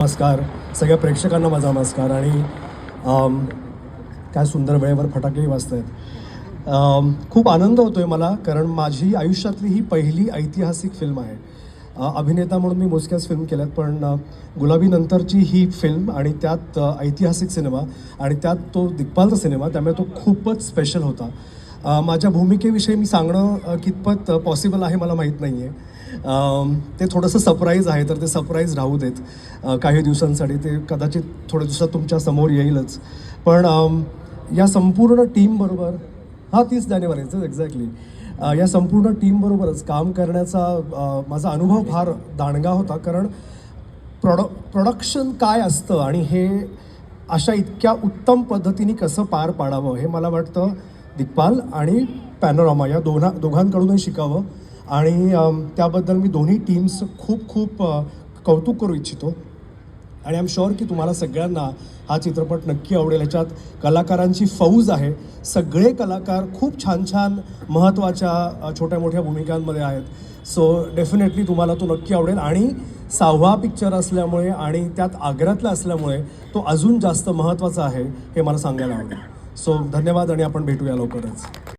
नमस्कार सगळ्या प्रेक्षकांना माझा नमस्कार. आणि काय सुंदर वेळेवर फटाकेही वाजत आहेत. खूप आनंद होतो आहे मला, कारण माझी आयुष्यातली ही पहिली ऐतिहासिक फिल्म आहे. अभिनेता म्हणून मी मोजक्याच फिल्म केल्यात, पण गुलाबी नंतरची ही फिल्म आणि त्यात ऐतिहासिक सिनेमा आणि त्यात तो दिग्पालचा सिनेमा, त्यामुळे तो खूपच स्पेशल होता. माझ्या भूमिकेविषयी मी सांगणं कितपत पॉसिबल आहे मला माहीत नाही आहे. ते थोडंसं सरप्राईज आहे, तर ते सरप्राईज राहू देत काही दिवसांसाठी. ते कदाचित थोड्या दिवसात तुमच्या समोर येईलच. पण या संपूर्ण टीमबरोबर 30 जानेवारीचं एक्झॅक्टली या संपूर्ण टीमबरोबरच काम करण्याचा माझा अनुभव फार दांडगा होता. कारण प्रोडक्शन काय असतं आणि हे अशा इतक्या उत्तम पद्धतीने कसं पार पाडावं, हे मला वाटतं दिग्पाल आणि पॅनोरामा या दोघांकडूनही शिकावं. आणि त्याबद्दल मी दोन्ही टीम्स खूप कौतुक करू इच्छितो. आणि आय एम शुअर की तुम्हाला सगळ्यांना हा चित्रपट नक्की आवडेल. ह्याच्यात कलाकारांची फौज आहे. सगळे कलाकार खूप छान छान महत्त्वाच्या छोट्या मोठ्या भूमिकांमध्ये आहेत. सो डेफिनेटली तुम्हाला तो नक्की आवडेल. आणि 6वा पिक्चर असल्यामुळे आणि त्यात आग्र्यातला असल्यामुळे तो अजून जास्त महत्त्वाचा आहे हे मला सांगायला आवडेल. सो धन्यवाद आणि आपण भेटूया लवकरच.